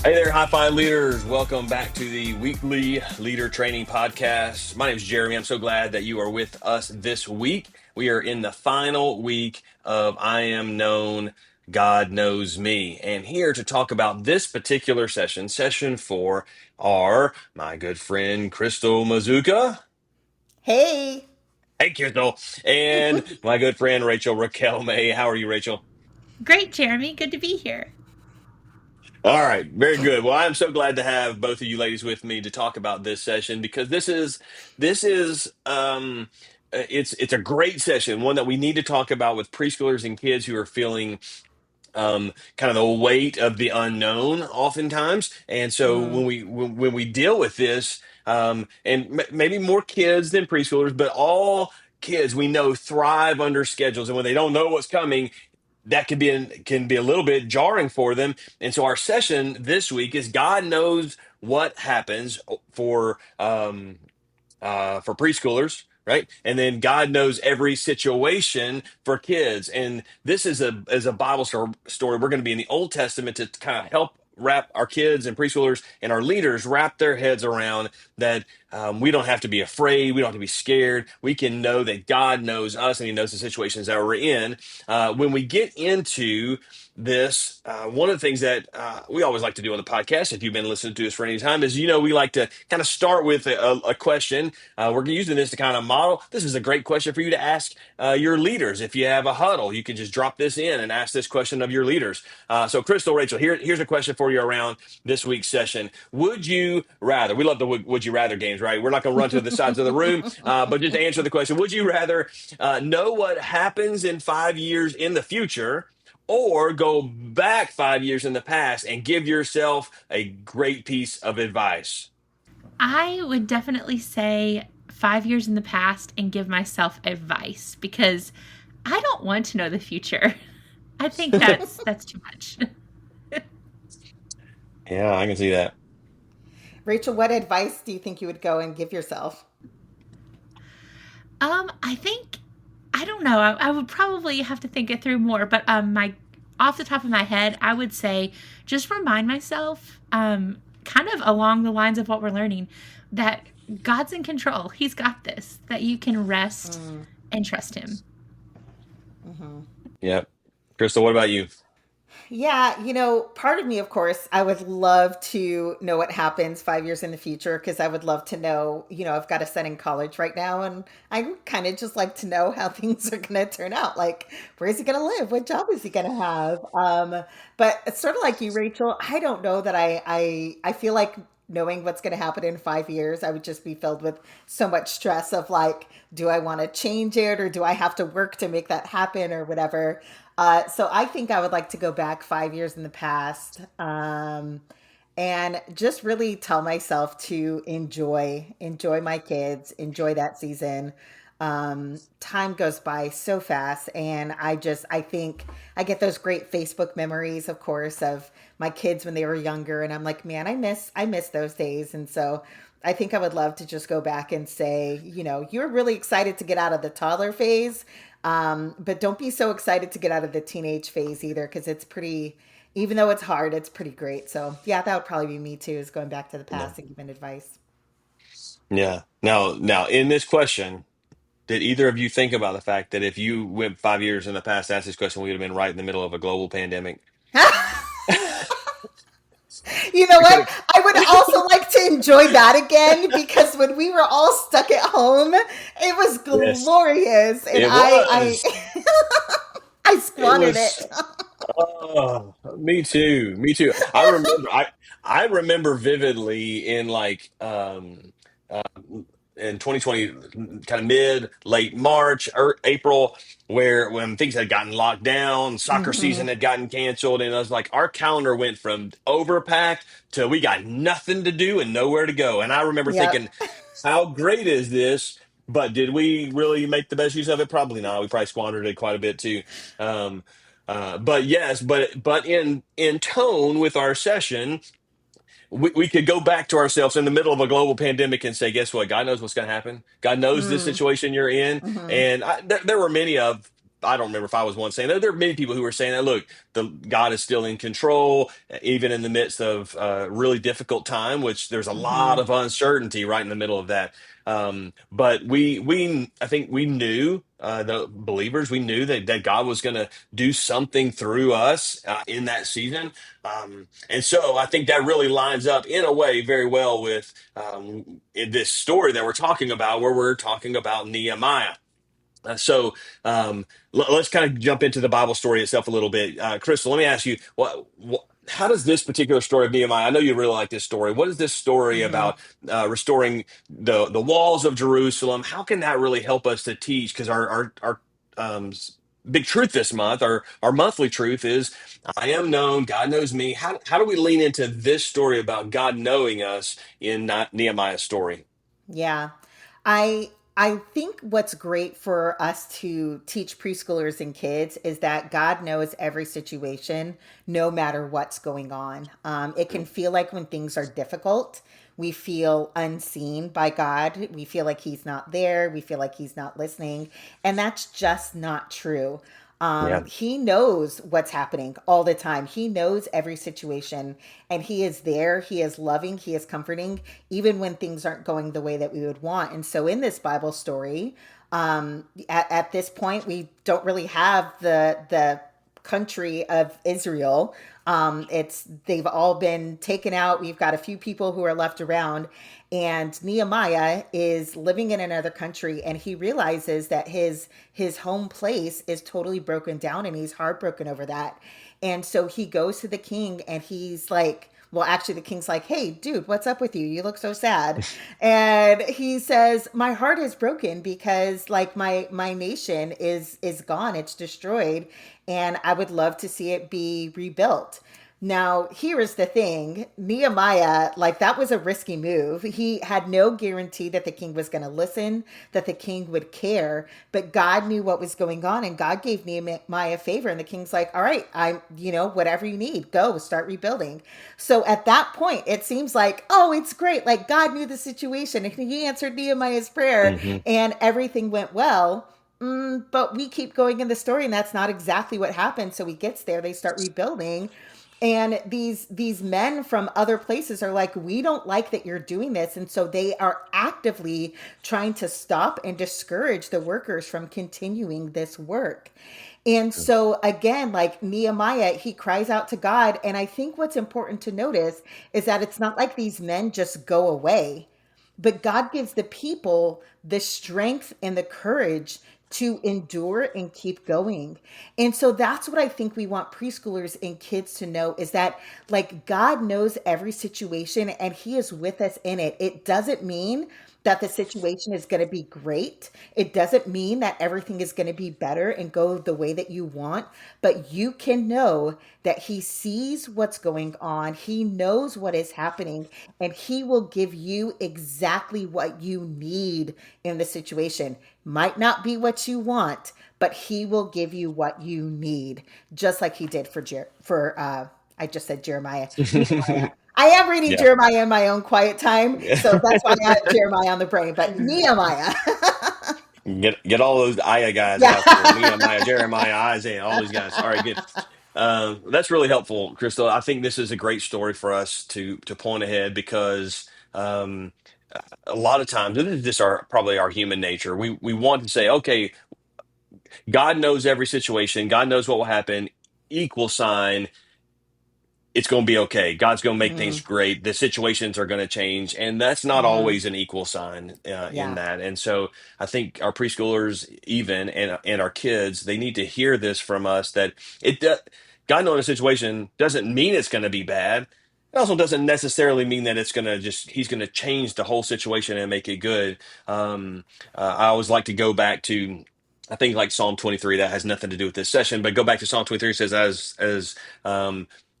Hey there, High Five leaders. Welcome back to the weekly leader training podcast. My name is Jeremy. I'm so glad that you are with us this week. We are in the final week of I Am Known, God Knows Me. And here to talk about this particular session, session four, are my good friend Crystal Mazuka. Hey, Hey, Crystal. And my good friend Rachel Raquel May. How are you, Rachel? Great, Jeremy. Good to be here. All right, very good. Well, I'm so glad to have both of you ladies with me to talk about this session because this is it's a great session, one that we need to talk about with preschoolers and kids who are feeling kind of the weight of the unknown oftentimes. And so mm, when we deal with this, and maybe more kids than preschoolers, but all kids we know thrive under schedules, and when they don't know what's coming, that can be a little bit jarring for them. And so our session this week is God knows what happens for preschoolers, right? And then God knows every situation for kids. And this is a Bible story. We're going to be in the Old Testament to kind of help wrap our kids and preschoolers and our leaders wrap their heads around that. We don't have to be afraid. We don't have to be scared. We can know that God knows us and He knows the situations that we're in. When we get into this, one of the things that we always like to do on the podcast, if you've been listening to us for any time, is we like to kind of start with a question. We're using this to kind of model. This is a great question for you to ask your leaders. If you have a huddle, you can just drop this in and ask this question of your leaders. So, Crystal, Rachel, here's a question for you around this week's session. Would you rather? We love the would you rather games, right? We're not going to run to the sides of the room, but just answer the question. Would you rather know what happens in 5 years in the future, or go back 5 years in the past and give yourself a great piece of advice? I would definitely say 5 years in the past and give myself advice because I don't want to know the future. I think that's too much. Yeah, I can see that. Rachel, what advice do you think you would go and give yourself? I think I don't know. I would probably have to think it through more, but my off the top of my head, I would say just remind myself, kind of along the lines of what we're learning, that God's in control. He's got this. That you can rest Mm, and trust Him. hmm Yep. Crystal, what about you? Yeah, part of me, of course, I would love to know what happens 5 years in the future because I would love to know, I've got a son in college right now and I kind of just like to know how things are going to turn out. Like, where is he going to live? What job is he going to have? But it's sort of like you, Rachel. I don't know that I feel like knowing what's going to happen in 5 years, I would just be filled with so much stress of like, do I want to change it or do I have to work to make that happen or whatever? So I think I would like to go back 5 years in the past, and just really tell myself to enjoy my kids, enjoy that season. Time goes by so fast, and I think I get those great Facebook memories, of course, of my kids when they were younger, and I'm like, man, I miss those days, and so. I think I would love to just go back and say, you're really excited to get out of the toddler phase, but don't be so excited to get out of the teenage phase either, because it's pretty, even though it's hard, it's pretty great. So yeah, that would probably be me too, is going back to the Yeah. past and giving advice. Yeah. Now, in this question, did either of you think about the fact that if you went 5 years in the past, to ask this question, we would have been right in the middle of a global pandemic? You know We could what? have. I would also like to enjoy that again because when we were all stuck at home, it was Yes, glorious, and it I was. I It squandered it. was. Oh, me too. Me too. I remember vividly in like uh, in 2020, kind of mid late March or April, where when things had gotten locked down, soccer season Hmm. had gotten canceled, and I was like, our calendar went from overpacked to we got nothing to do and nowhere to go. And I remember thinking, Yep. how great is this? But did we really make the best use of it? Probably not. We probably squandered it quite a bit too. Um, but yes, but in tone with our session, we could go back to ourselves in the middle of a global pandemic and say, guess what? God knows what's going to happen. God knows this Mm. situation you're in, Hmm. and there were many of I don't remember if I was one saying that. There are many people who were saying that. Look, the God is still in control, even in the midst of a really difficult time, which there's a lot Hmm. of uncertainty right in the middle of that. But I think we knew, the believers, we knew that God was going to do something through us in that season. And so I think that really lines up in a way very well with in this story that we're talking about, where we're talking about Nehemiah. So let's kind of jump into the Bible story itself a little bit. Crystal, let me ask you, how does this particular story of Nehemiah? I know you really like this story. What is this story Hmm. about restoring the walls of Jerusalem? How can that really help us to teach? Because our um, big truth this month, our monthly truth is, I am known, God knows me. How do we lean into this story about God knowing us in Nehemiah's story? Yeah. I think what's great for us to teach preschoolers and kids is that God knows every situation, no matter what's going on. It can feel like when things are difficult, we feel unseen by God. We feel like He's not there. We feel like He's not listening. And that's just not true. Yeah. He knows what's happening all the time. He knows every situation and he is there. He is loving. He is comforting, even when things aren't going the way that we would want. And so in this Bible story, at this point, we don't really have the country of Israel. It's they've all been taken out. We've got a few people who are left around, and Nehemiah is living in another country, and he realizes that his home place is totally broken down, and he's heartbroken over that. And so he goes to the king, and he's like, well, actually, the king's like, hey, dude, what's up with you? You look so sad. And he says, my heart is broken because like my nation is gone. It's destroyed. And I would love to see it be rebuilt. Now, here is the thing. Nehemiah, like that was a risky move. He had no guarantee that the king was going to listen, that the king would care, but God knew what was going on and God gave Nehemiah favor. And the king's like, all right, whatever you need, go start rebuilding. So at that point, it seems like, oh, it's great. Like God knew the situation and he answered Nehemiah's prayer Hmm. and everything went well. But we keep going in the story, and that's not exactly what happened. So he gets there, they start rebuilding, and these men from other places are like, we don't like that you're doing this, and so they are actively trying to stop and discourage the workers from continuing this work. And so again, like Nehemiah, he cries out to God, and I think what's important to notice is that it's not like these men just go away, but God gives the people the strength and the courage to endure and keep going. And so that's what I think we want preschoolers and kids to know is that like God knows every situation and he is with us in it. It doesn't mean that the situation is going to be great. It doesn't mean that everything is going to be better and go the way that you want, but you can know that he sees what's going on. He knows what is happening and he will give you exactly what you need in the situation. Might not be what you want, but he will give you what you need, just like he did for I just said Jeremiah. Nehemiah. I am reading Yeah. Jeremiah in my own quiet time, so that's why I have Jeremiah on the brain. But Nehemiah, Get all those Aya guys yeah, out there. Nehemiah, Jeremiah, Isaiah, all these guys. All right, good. That's really helpful, Crystal. I think this is a great story for us to point ahead because a lot of times, and this is just our probably our human nature. We want to say, okay, God knows every situation. God knows what will happen. Equal sign, it's going to be okay. God's going to make things mm, great. The situations are going to change, and that's not mm, always an equal sign in yeah, that. And so, I think our preschoolers, even and our kids, they need to hear this from us that God knowing a situation doesn't mean it's going to be bad. It also doesn't necessarily mean that it's going to just He's going to change the whole situation and make it good. I always like to go back to. I think like Psalm 23 that has nothing to do with this session, but go back to Psalm 23 says as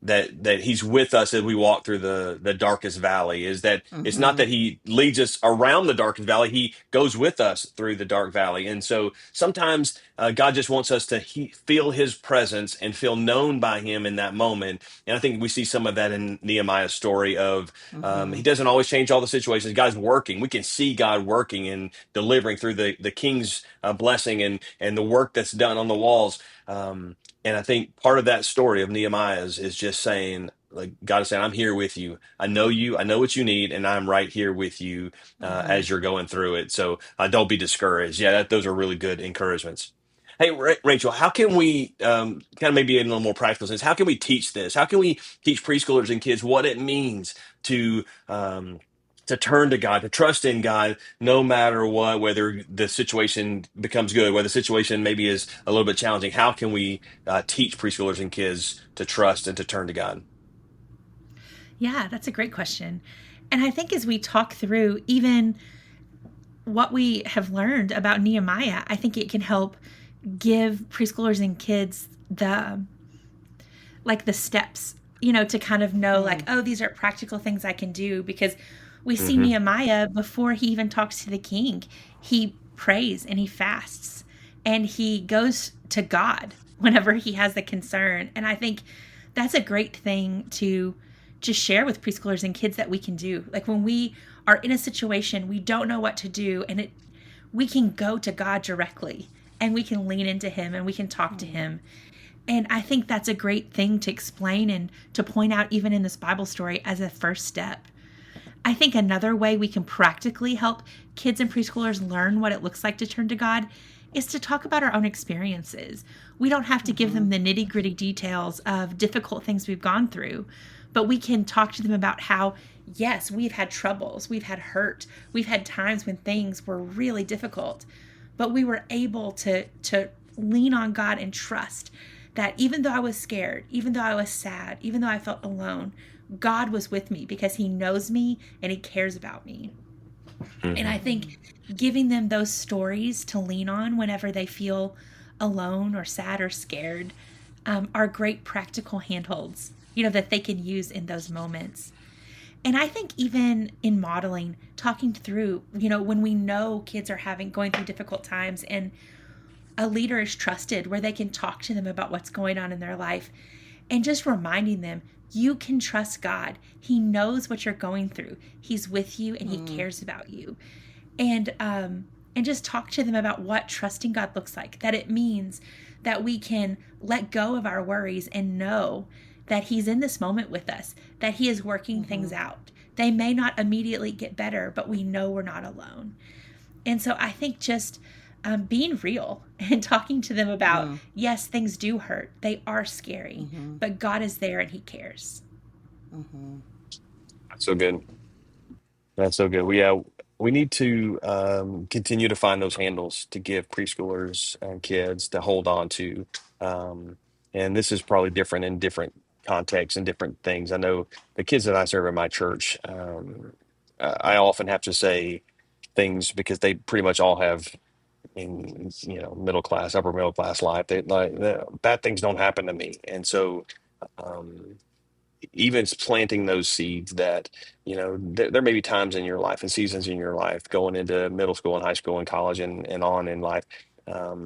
that he's with us as we walk through the darkest valley. Is that it's not Mm-hmm. that he leads us around the darkest valley, he goes with us through the dark valley. And so sometimes God just wants us to feel his presence and feel known by him in that moment. And I think we see some of that in Nehemiah's story of Mm-hmm. he doesn't always change all the situations. God's working. We can see God working and delivering through the king's blessing and the work that's done on the walls. And I think part of that story of Nehemiah is just saying, like, God is saying, I'm here with you. I know you. I know what you need, and I'm right here with you Mm-hmm. as you're going through it. So don't be discouraged. Yeah, those are really good encouragements. Hey, Rachel, how can we kind of maybe in a little more practical sense? How can we teach this? How can we teach preschoolers and kids what it means to turn to God, to trust in God, no matter what, whether the situation becomes good, whether the situation maybe is a little bit challenging? How can we teach preschoolers and kids to trust and to turn to God? Yeah, that's a great question. And I think as we talk through even what we have learned about Nehemiah, I think it can help give preschoolers and kids the steps, to kind of know like, oh, these are practical things I can do, because we see Hmm. Nehemiah before he even talks to the king. He prays and he fasts and he goes to God whenever he has a concern. And I think that's a great thing to just share with preschoolers and kids that we can do. Like when we are in a situation we don't know what to do, and we can go to God directly and we can lean into him and we can talk to him. And I think that's a great thing to explain and to point out, even in this Bible story, as a first step. I think another way we can practically help kids and preschoolers learn what it looks like to turn to God is to talk about our own experiences. We don't have to give Mm-hmm. them the nitty gritty details of difficult things we've gone through, but we can talk to them about how, yes, we've had troubles, we've had hurt, we've had times when things were really difficult, but we were able to lean on God and trust that even though I was scared, even though I was sad, even though I felt alone, God was with me because he knows me and he cares about me. And I Hmm. think giving them those stories to lean on whenever they feel alone or sad or scared are great practical handholds, that they can use in those moments. And I think even in modeling, talking through, when we know kids are going through difficult times, and a leader is trusted where they can talk to them about what's going on in their life, and just reminding them, you can trust God. He knows what you're going through. He's with you and he Mm-hmm. cares about you. And just talk to them about what trusting God looks like. That it means that we can let go of our worries and know that he's in this moment with us, that he is working Mm-hmm. things out. They may not immediately get better, but we know we're not alone. And so I think just being real and talking to them about, yes, things do hurt. They are scary, Mm-hmm. but God is there and he cares. Mm-hmm. That's so good. That's so good. We need to continue to find those handles to give preschoolers and kids to hold on to. Um, and this is probably different in different contexts and different things. I know the kids that I serve in my church, I often have to say things because they pretty much all have in middle class, upper middle class life. They like bad things don't happen to me, and so. Um, Even planting those seeds that there may be times in your life and seasons in your life going into middle school and high school and college and on in life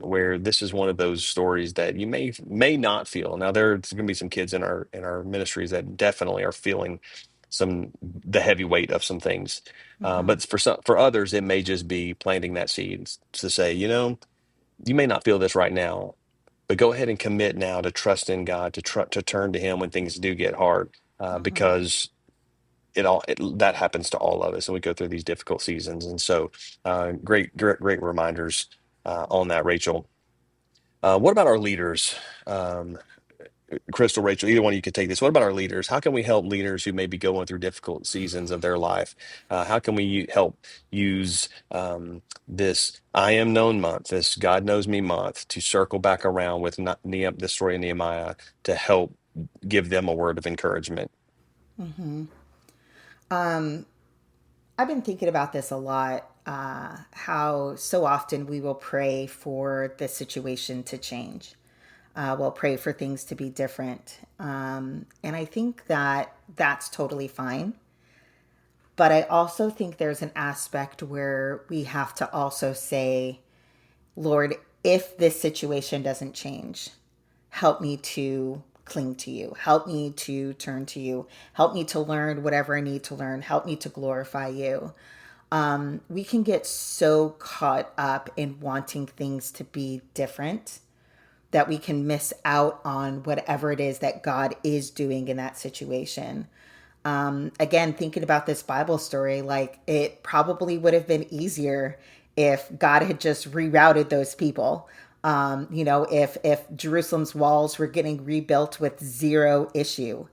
where this is one of those stories that you may not feel. Now there's going to be some kids in our ministries that definitely are feeling the heavy weight of some things, Mm-hmm. but for others it may just be planting that seed to say, you may not feel this right now, but go ahead and commit now to trust in God, to turn to Him when things do get hard, Mm-hmm. because that happens to all of us, and we go through these difficult seasons. And so, great reminders on that, Rachel. What about our leaders? Crystal, Rachel, either one of you could take this. What about our leaders? How can we help leaders who may be going through difficult seasons of their life? How can we help use this I am known month, this God knows me month, to circle back around with the story of Nehemiah to help give them a word of encouragement? Mm-hmm. I've been thinking about this a lot. How so often we will pray for the situation to change. we'll pray for things to be different. And I think that that's totally fine. But I also think there's an aspect where we have to also say, Lord, if this situation doesn't change, help me to cling to you. Help me to turn to you. Help me to learn whatever I need to learn. Help me to glorify you. We can get so caught up in wanting things to be different that we can miss out on whatever it is that God is doing in that situation. Again, thinking about this Bible story, like it probably would have been easier if God had just rerouted those people. If Jerusalem's walls were getting rebuilt with zero issue.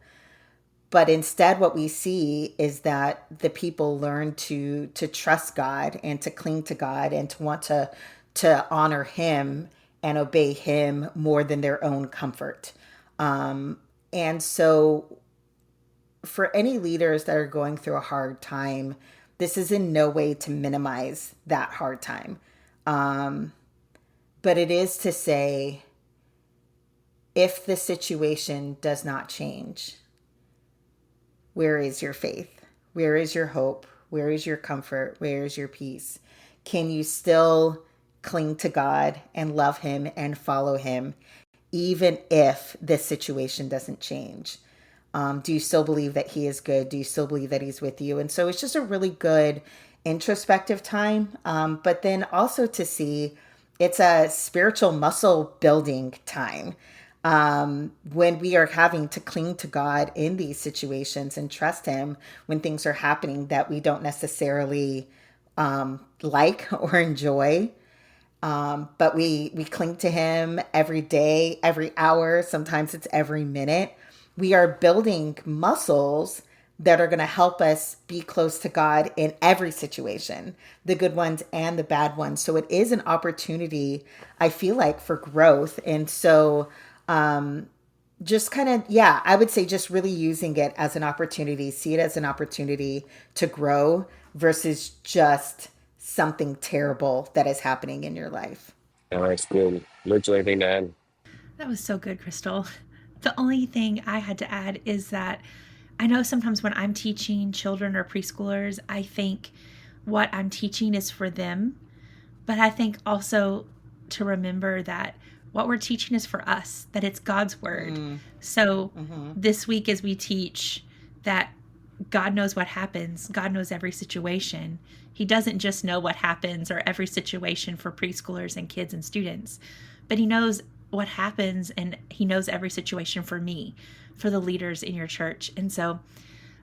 But instead, what we see is that the people learn to trust God and to cling to God and to want to honor Him and obey Him more than their own comfort. And so for any leaders that are going through a hard time, this is in no way to minimize that hard time. But it is to say, if the situation does not change, where is your faith? Where is your hope? Where is your comfort? Where is your peace? Can you still cling to God and love Him and follow Him, even if this situation doesn't change? Do you still believe that He is good? Do you still believe that He's with you? And so it's just a really good introspective time. But then also to see it's a spiritual muscle building time. When we are having to cling to God in these situations and trust Him when things are happening that we don't necessarily like or enjoy. But we cling to Him every day, every hour, sometimes it's every minute. We are building muscles that are going to help us be close to God in every situation, the good ones and the bad ones. So it is an opportunity, I feel like, for growth. And so just kind of, yeah, I would say just really using it as an opportunity, see it as an opportunity to grow versus just something terrible that is happening in your life. All right, good. Literally anything to add? That was so good, Crystal. The only thing I had to add is that I know sometimes when I'm teaching children or preschoolers, I think what I'm teaching is for them. But I think also to remember that what we're teaching is for us, that it's God's word. So this week, as we teach that God knows what happens, God knows every situation. He doesn't just know what happens or every situation for preschoolers and kids and students, but He knows what happens and He knows every situation for me, for the leaders in your church. And so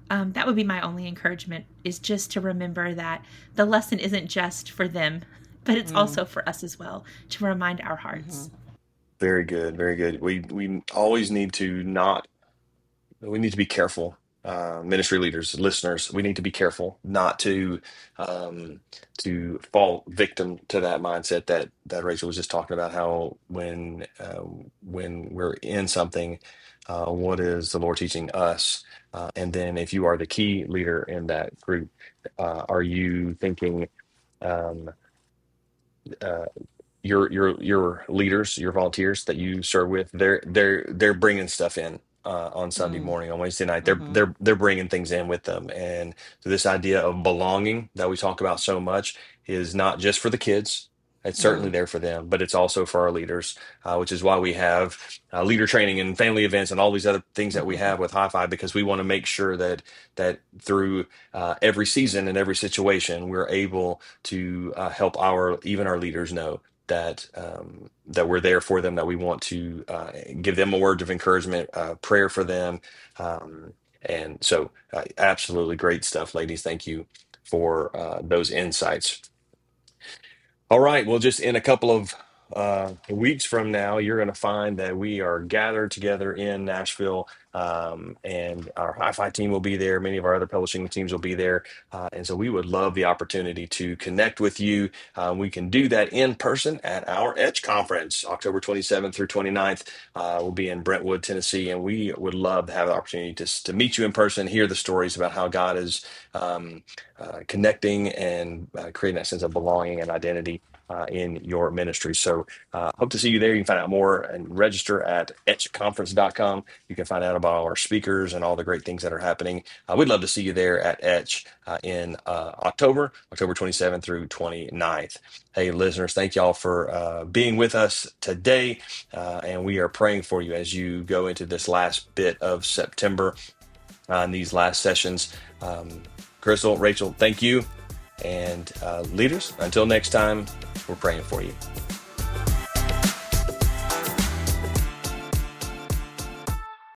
that would be my only encouragement, is just to remember that the lesson isn't just for them, but it's also for us as well, to remind our hearts. Very good, very good. We always need to not we need to be careful, ministry leaders, listeners. We need to be careful not um, to fall victim to that mindset that Rachel was just talking about. How when we're in something, what is the Lord teaching us? And then, if you are the key leader in that group, are you thinking? Um, uh, your leaders, your volunteers that you serve with, they're bringing stuff in on Sunday morning, on Wednesday night. They're bringing things in with them, and so this idea of belonging that we talk about so much is not just for the kids. It's certainly there for them, but it's also for our leaders, which is why we have leader training and family events and all these other things that we have with High Five, because we want to make sure that through every season and every situation, we're able to help our leaders know that we're there for them, that we want to give them a word of encouragement, prayer for them, um, and so absolutely great stuff, ladies. Thank you for those insights. All right. Well, just in a couple of weeks from now, you're going to find that we are gathered together in Nashville, and our Hi-Fi team will be there. Many of our other publishing teams will be there, and so we would love the opportunity to connect with you. We can do that in person at our Edge Conference, October 27th through 29th. We'll be in Brentwood, Tennessee, and we would love to have the opportunity to meet you in person, hear the stories about how God is connecting and creating that sense of belonging and identity in your ministry. So hope to see you there. You can find out more and register at etchconference.com. You can find out about all our speakers and all the great things that are happening. We'd love to see you there at Etch in October 27th through 29th. Hey, listeners, thank y'all for being with us today. And we are praying for you as you go into this last bit of September in these last sessions. Crystal, Rachel, thank you. And leaders, until next time, we're praying for you.